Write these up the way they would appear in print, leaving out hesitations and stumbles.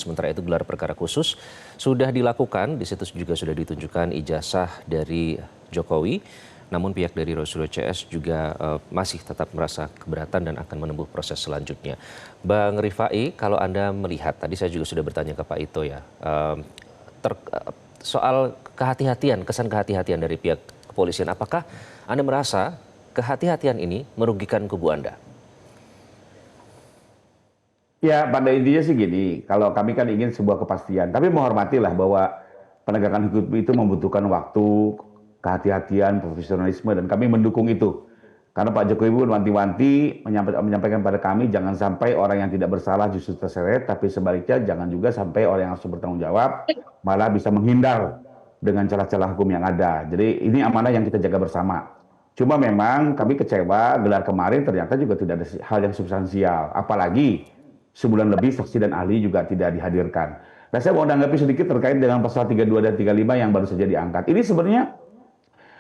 Sementara itu gelar perkara khusus sudah dilakukan, di situ juga sudah ditunjukkan ijazah dari Jokowi. Namun pihak dari Rosulu CS juga masih tetap merasa keberatan dan akan menempuh proses selanjutnya. Bang Rifai, kalau Anda melihat, tadi saya juga sudah bertanya ke Pak Ito ya, soal kehati-hatian, kesan kehati-hatian dari pihak kepolisian, apakah Anda merasa kehati-hatian ini merugikan kubu Anda? Ya, pada intinya sih gini, kalau kami kan ingin sebuah kepastian, tapi menghormatilah bahwa penegakan hukum itu membutuhkan waktu, kehati-hatian, profesionalisme, dan kami mendukung itu. Karena Pak Jokowi pun wanti-wanti menyampaikan pada kami, jangan sampai orang yang tidak bersalah justru terseret, tapi sebaliknya jangan juga sampai orang yang harus bertanggung jawab malah bisa menghindar dengan celah-celah hukum yang ada. Jadi ini amanah yang kita jaga bersama. Cuma memang kami kecewa gelar kemarin ternyata juga tidak ada hal yang substansial. Apalagi sebulan lebih saksi dan ahli juga tidak dihadirkan. Nah, saya mau menanggapi sedikit terkait dengan pasal 32 dan 35 yang baru saja diangkat. Ini sebenarnya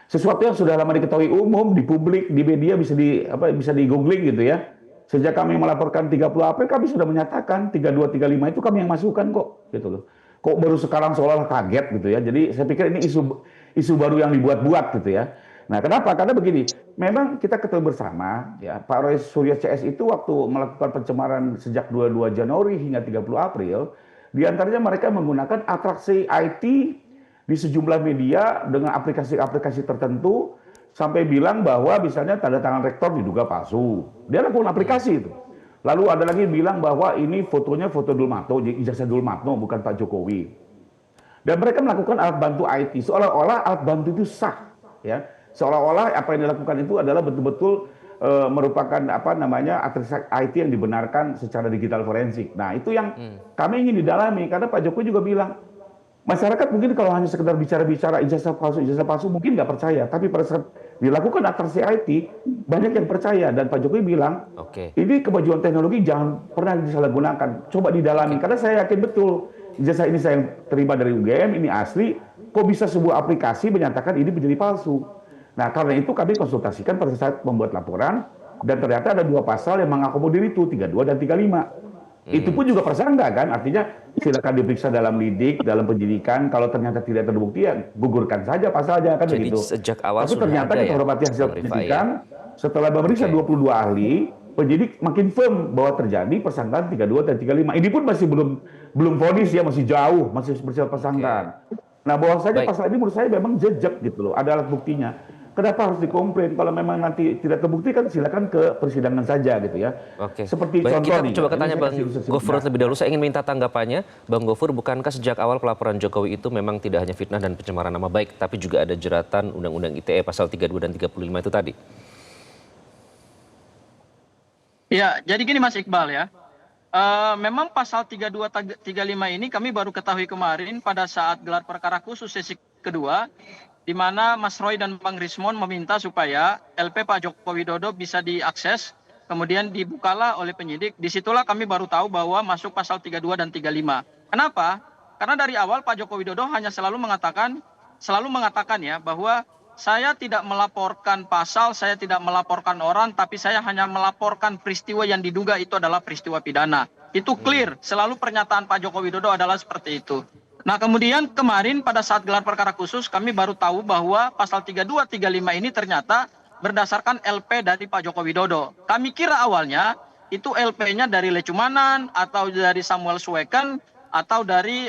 sesuatu yang sudah lama diketahui umum di publik, di media bisa di googling gitu ya. Sejak kami melaporkan 30 April kami sudah menyatakan 32 35 itu kami yang masukkan kok gitu loh. Kok baru sekarang seolah-olah kaget gitu ya. Jadi saya pikir ini isu baru yang dibuat-buat gitu ya. Nah, kenapa? Karena begini, memang kita ketahui bersama, ya, Pak Roy Suryo CS itu waktu melakukan pencemaran sejak 22 Januari hingga 30 April, diantaranya mereka menggunakan atraksi IT di sejumlah media dengan aplikasi-aplikasi tertentu, sampai bilang bahwa misalnya tanda tangan rektor diduga palsu. Dia lakukan aplikasi itu. Lalu ada lagi bilang bahwa ini fotonya foto Dulmatno, ijazah Dulmatno, bukan Pak Jokowi. Dan mereka melakukan alat bantu IT, seolah-olah alat bantu itu sah, ya. Seolah-olah apa yang dilakukan itu adalah betul-betul merupakan atribut IT yang dibenarkan secara digital forensik. Nah, itu yang kami ingin didalami karena Pak Jokowi juga bilang masyarakat mungkin kalau hanya sekedar bicara-bicara ijazah palsu mungkin nggak percaya. Tapi pada saat dilakukan atraksi IT banyak yang percaya dan Pak Jokowi bilang ini kemajuan teknologi jangan pernah disalahgunakan. Coba didalami karena saya yakin betul ijazah ini saya terima dari UGM ini asli. Kok bisa sebuah aplikasi menyatakan ini menjadi palsu? Nah, karena itu kami konsultasikan pada saat membuat laporan, dan ternyata ada dua pasal yang mengakomodir itu, 32 dan 35. Itu pun juga prasangka kan, artinya silakan diperiksa dalam lidik, dalam penyidikan, kalau ternyata tidak terbukti ya gugurkan saja pasalnya kan begitu. Sejak awal tapi sudah ternyata ada kita ya, hormati hasil Bang Rifai, penyidikan, setelah memeriksa 22 ahli, penyidik makin firm bahwa terjadi persangkaan 32 dan 35. Ini pun masih belum vonis ya, masih jauh, masih bersifat persangkaan. Nah, bahwasanya pasal ini menurut saya memang jejak gitu loh, ada alat buktinya. Kenapa harus dikomplain? Kalau memang nanti tidak terbukti kan silakan ke persidangan saja gitu ya. Seperti baik, contoh kita nih. coba tanya Bang Gofur lebih dahulu. Saya ingin minta tanggapannya. Bang Gofur, bukankah sejak awal pelaporan Jokowi itu memang tidak hanya fitnah dan pencemaran nama baik, tapi juga ada jeratan Undang-Undang ITE pasal 32 dan 35 itu tadi? Ya, jadi gini Mas Iqbal ya. Memang pasal 32 35 ini kami baru ketahui kemarin pada saat gelar perkara khusus sesi kedua, di mana Mas Roy dan Bang Rismon meminta supaya LP Pak Joko Widodo bisa diakses, kemudian dibukalah oleh penyidik. Disitulah kami baru tahu bahwa masuk pasal 32 dan 35. Kenapa? Karena dari awal Pak Joko Widodo hanya selalu mengatakan ya bahwa saya tidak melaporkan pasal, saya tidak melaporkan orang, tapi saya hanya melaporkan peristiwa yang diduga itu adalah peristiwa pidana. Itu clear, selalu pernyataan Pak Joko Widodo adalah seperti itu. Nah, kemudian kemarin pada saat gelar perkara khusus kami baru tahu bahwa pasal 32 35 ini ternyata berdasarkan LP dari Pak Joko Widodo. Kami kira awalnya itu LP-nya dari Lecumanan atau dari Samuel Suekan atau dari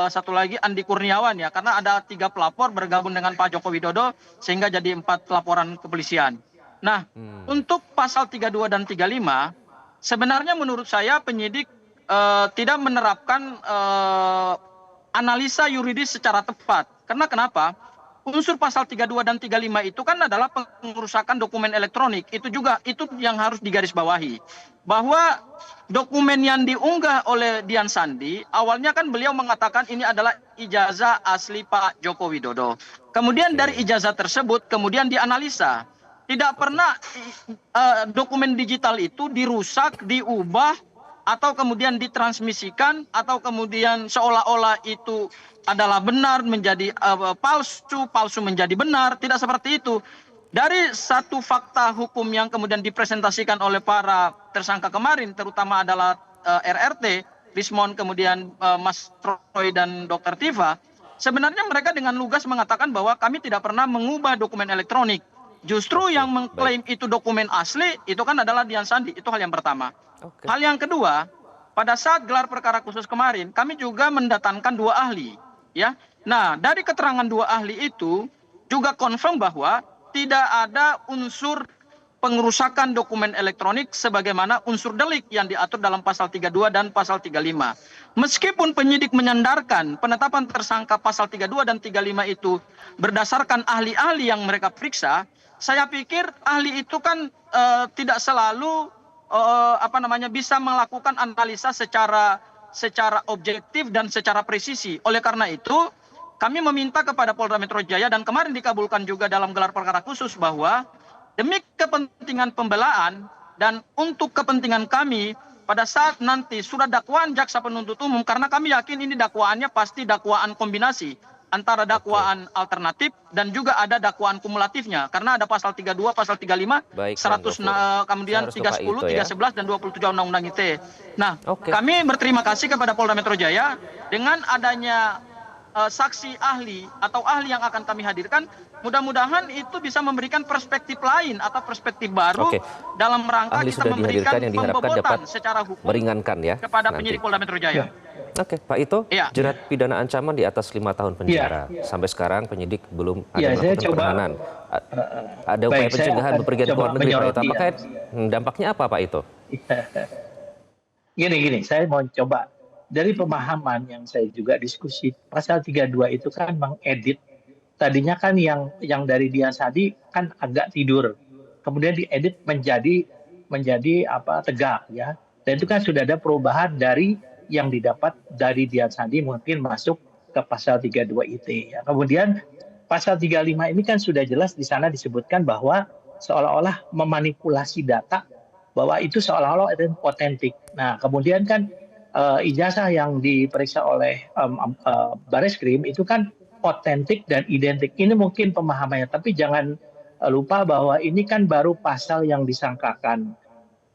satu lagi Andi Kurniawan ya, karena ada 3 pelapor bergabung dengan Pak Joko Widodo sehingga jadi 4 laporan kepolisian. Nah, untuk pasal 32 dan 35 sebenarnya menurut saya penyidik tidak menerapkan analisa yuridis secara tepat. Karena kenapa? Unsur pasal 32 dan 35 itu kan adalah pengerusakan dokumen elektronik. Itu yang harus digarisbawahi. Bahwa dokumen yang diunggah oleh Dian Sandi, awalnya kan beliau mengatakan ini adalah ijazah asli Pak Joko Widodo. Kemudian dari ijazah tersebut kemudian dianalisa. Tidak pernah dokumen digital itu dirusak, diubah, atau kemudian ditransmisikan, atau kemudian seolah-olah itu adalah benar menjadi palsu menjadi benar. Tidak seperti itu. Dari satu fakta hukum yang kemudian dipresentasikan oleh para tersangka kemarin, terutama adalah RRT, Rismond, kemudian Mas Troy dan Dr. Tifa, sebenarnya mereka dengan lugas mengatakan bahwa kami tidak pernah mengubah dokumen elektronik. Justru yang mengklaim itu dokumen asli itu kan adalah Dian Sandi. Itu hal yang pertama. Hal yang kedua, pada saat gelar perkara khusus kemarin, kami juga mendatangkan 2 ahli. Ya, nah dari keterangan 2 ahli itu juga confirm bahwa tidak ada unsur pengerusakan dokumen elektronik sebagaimana unsur delik yang diatur dalam pasal 32 dan pasal 35. Meskipun penyidik menyandarkan penetapan tersangka pasal 32 dan 35 itu berdasarkan ahli-ahli yang mereka periksa, saya pikir ahli itu kan tidak selalu bisa melakukan analisa secara objektif dan secara presisi. Oleh karena itu, kami meminta kepada Polda Metro Jaya dan kemarin dikabulkan juga dalam gelar perkara khusus bahwa demi kepentingan pembelaan dan untuk kepentingan kami pada saat nanti surat dakwaan jaksa penuntut umum, karena kami yakin ini dakwaannya pasti dakwaan kombinasi antara dakwaan alternatif dan juga ada dakwaan kumulatifnya, karena ada pasal 32, pasal 35, 100 kemudian 30, 311 dan 27 Undang-Undang ITE. Nah, kami berterima kasih kepada Polda Metro Jaya dengan adanya saksi ahli atau ahli yang akan kami hadirkan, mudah-mudahan itu bisa memberikan perspektif lain atau perspektif baru dalam rangka ahli kita memberikan pembobotan secara hukum meringankan ya kepada penyidik Polda Metro Jaya. Oke, Pak Ito, jerat pidana ancaman di atas 5 tahun penjara. Sampai sekarang penyidik belum ada melakukan penahanan. Ada upaya pencegahan bepergian ke luar negeri, Pak Ito. Apakah dampaknya apa, Pak Ito? Gini, saya mau coba dari pemahaman yang saya juga diskusi, pasal 32 itu kan mengedit. Tadinya kan yang dari Dian Sandi kan agak tidur, kemudian diedit menjadi tegak ya. Dan itu kan sudah ada perubahan dari yang didapat dari Dian Sandi mungkin masuk ke pasal 32 IT. Ya. Kemudian pasal 35 ini kan sudah jelas di sana disebutkan bahwa seolah-olah memanipulasi data, bahwa itu seolah-olah otentik. Nah, kemudian kan ijazah yang diperiksa oleh Bareskrim itu kan otentik dan identik. Ini mungkin pemahamannya, tapi jangan lupa bahwa ini kan baru pasal yang disangkakan.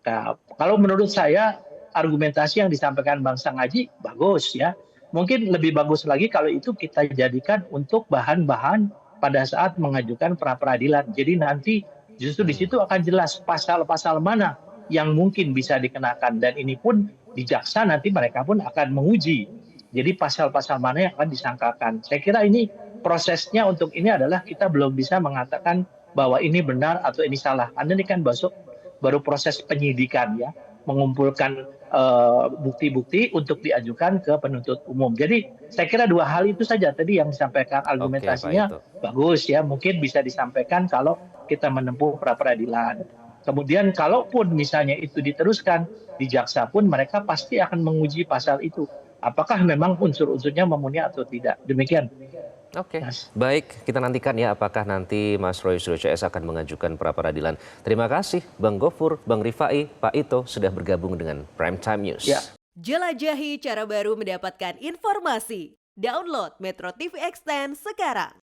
Nah, kalau menurut saya argumentasi yang disampaikan Bang Sangaji bagus ya. Mungkin lebih bagus lagi kalau itu kita jadikan untuk bahan-bahan pada saat mengajukan pra peradilan. Jadi nanti justru di situ akan jelas pasal-pasal mana yang mungkin bisa dikenakan, dan ini pun di jaksa nanti mereka pun akan menguji. Jadi pasal-pasal mana yang akan disangkakan. Saya kira ini prosesnya untuk ini adalah kita belum bisa mengatakan bahwa ini benar atau ini salah. Karena ini kan baru proses penyidikan ya, mengumpulkan bukti-bukti untuk diajukan ke penuntut umum. Jadi saya kira 2 hal itu saja tadi yang disampaikan, argumentasinya bagus ya, mungkin bisa disampaikan kalau kita menempuh pra peradilan. Kemudian kalaupun misalnya itu diteruskan di jaksa pun mereka pasti akan menguji pasal itu. Apakah memang unsur-unsurnya memenuhi atau tidak. Demikian. Oke, baik, kita nantikan ya apakah nanti Mas Roy Suryo CS akan mengajukan pra peradilan. Terima kasih Bang Gofur, Bang Rifai, Pak Ito sudah bergabung dengan Prime Time News. Jelajahi cara baru mendapatkan informasi. Download Metro TV Extend sekarang.